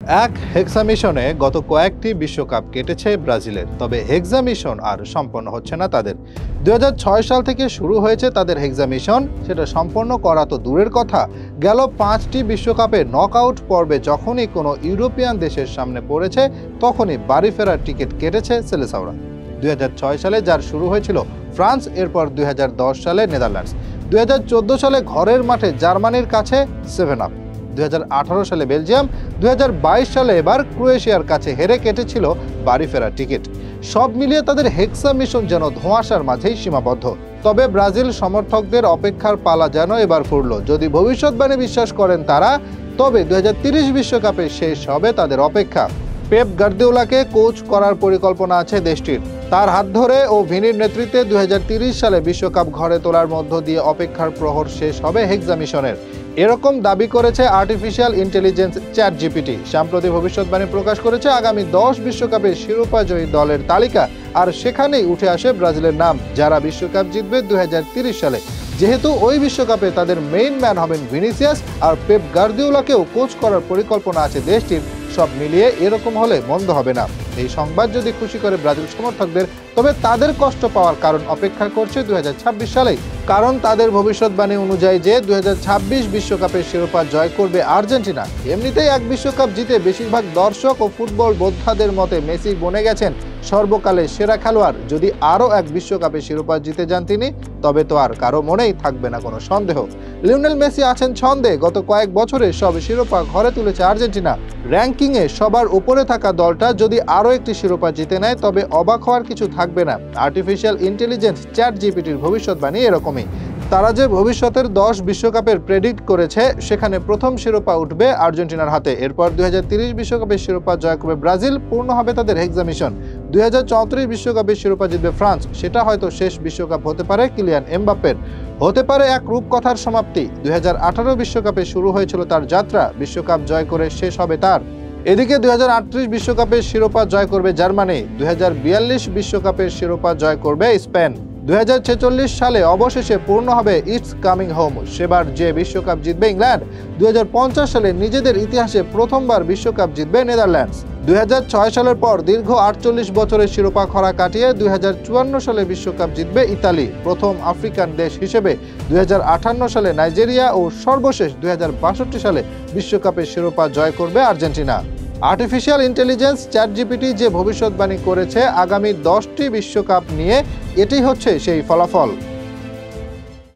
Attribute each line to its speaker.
Speaker 1: এক হেক্সা মিশনে গত কয়েকটি বিশ্বকাপ কেটেছে ব্রাজিলের, তবে হেক্সা মিশন আর সম্পন্ন হচ্ছে না তাদের। 2006 সাল থেকে শুরু হয়েছে তাদের হেক্সা মিশন, সেটা সম্পন্ন করা তো দূরের কথা, গেল 5টি বিশ্বকাপে নকআউট পর্বে যখনই কোনো ইউরোপিয়ান দেশের সামনে পড়েছে তখনই বাড়ি ফেরার টিকিট কেটেছে সেলেসাওরা। 2006 সালে যার শুরু হয়েছিল ফ্রান্স, এরপর 2010 সালে নেদারল্যান্ডস, 2014 সালে ঘরের মাঠে জার্মানির কাছে 7 আপ, 2018 সালে বেলজিয়াম, 2022 সালে এবার ক্রোয়েশিয়ার কাছে হেরে কেটেছিল বাড়ি ফেরার টিকিট। সব মিলিয়ে তাদের হেক্সা মিশন যেন ধোঁয়াশার মাঝেই সীমাবদ্ধ। তবে ব্রাজিল সমর্থকদের অপেক্ষার পালা যেন এবার ফুরল। যদি ভবিষ্যৎবাণী বিশ্বাস করেন তারা, তবে 2030 বিশ্বকাপে শেষ হবে তাদের অপেক্ষা। পেপ গার্দিওলাকে কোচ করার পরিকল্পনা আছে দেশটির। তার হাত ধরে ও ভিনির নেতৃত্বে 2030 সালে বিশ্বকাপ ঘরে তোলার মধ্য দিয়ে অপেক্ষার প্রহর শেষ হবে হেক্সা মিশনের, এরকম দাবি করেছে আর্টিফিশিয়াল ইন্টেলিজেন্স চ্যাটজিপিটি। সাম্প্রতিক ভবিষ্যৎবাণী প্রকাশ করেছে আগামী 10 বিশ্বকাপের শিরোপাজয়ী দলের তালিকা, আর সেখানেই উঠে আসে ব্রাজিলের নাম, যারা বিশ্বকাপ জিতবে 2030 সালে। যেহেতু ওই বিশ্বকাপে তাদের মেইন ম্যান হবেন ভিনিসিয়াস, আর পেপ গার্দিওলাকেও কোচ করার পরিকল্পনা আছে দেশটির, সব মিলিয়ে এরকম হলে মন্দ হবে না। এই সংবাদ যদি খুশি করে ব্রাজিল সমর্থকদের, তবে তাদের কষ্ট পাওয়ার কারণ অপেক্ষা করছে 2026 সালেই। কারণ তাদের ভবিষ্যৎবাণী অনুযায়ী যে 2026 বিশ্বকাপের শিরোপা জয় করবে আর্জেন্টিনা। এমনিতেই এক বিশ্বকাপ জিতে বেশিরভাগ দর্শক ও ফুটবল বোদ্ধাদের মতে মেসি বনে গেছেন সর্বকালের সেরা খেলোয়াড়। যদি আরও এক বিশ্বকাপে শিরোপা জিতে যান তিনি, তবে তো আর কারো মনেই থাকবে না কোনো সন্দেহ। লিওনেল মেসি আছেন ছন্দে। গত কয়েক বছরে সব শিরোপা ঘরে তুলেছে আর্জেন্টিনা। র্যাঙ্কিংয়ে সবার উপরে থাকা দলটা যদি আরও একটি শিরোপা জিতে নেয়, তবে অবাক হওয়ার কিছু থাকবে না। আর্টিফিশিয়াল ইন্টেলিজেন্স চ্যাটজিপিটির ভবিষ্যৎবাণী এরকমই। তারা যে ভবিষ্যতের 10 বিশ্বকাপের প্রেডিক্ট করেছে, সেখানে প্রথম শিরোপা উঠবে আর্জেন্টিনার হাতে। এরপর 2030 বিশ্বকাপের শিরোপা জয় করবে ব্রাজিল, পূর্ণ হবে তাদের হেক্সা মিশন। 2034 বিশ্বকাপের শিরোপা জিতবে ফ্রান্স, সেটা হয়তো শেষ বিশ্বকাপ হতে পারে কিলিয়ান এমবাপ্পের, হতে পারে এক রূপকথার সমাপ্তি। 2018 বিশ্বকাপে শুরু হয়েছিল তার যাত্রা, বিশ্বকাপ জয় করে শেষ হবে তার। এদিকে 2038 বিশ্বকাপের শিরোপা জয় করবে জার্মানি, 2042 বিশ্বকাপের শিরোপা জয় করবে স্পেন, 2046 সালে অবশেষে পূর্ণ হবে ইটস কামিং হোম, সেবার যে বিশ্বকাপ জিতবে ইংল্যান্ড। 2050 সালে নিজেদের ইতিহাসে প্রথমবার বিশ্বকাপ জিতবে নেদারল্যান্ডস। 2006 সালের পর দীর্ঘ 48 বছরের শিরোপা খরা কাটিয়ে 2054 সালে বিশ্বকাপ জিতবে ইতালি, প্রথম আফ্রিকান দেশ হিসেবে। 2058 সালে নাইজেরিয়া ও সর্বশেষ 2062 সালে বিশ্বকাপের শিরোপা জয় করবে আর্জেন্টিনা। আর্টিফিশিয়াল ইন্টেলিজেন্স চ্যাটজিপিটি যে ভবিষ্যৎবাণী করেছে আগামী 10টি বিশ্বকাপ নিয়ে, এটি হচ্ছে সেই ফলাফল।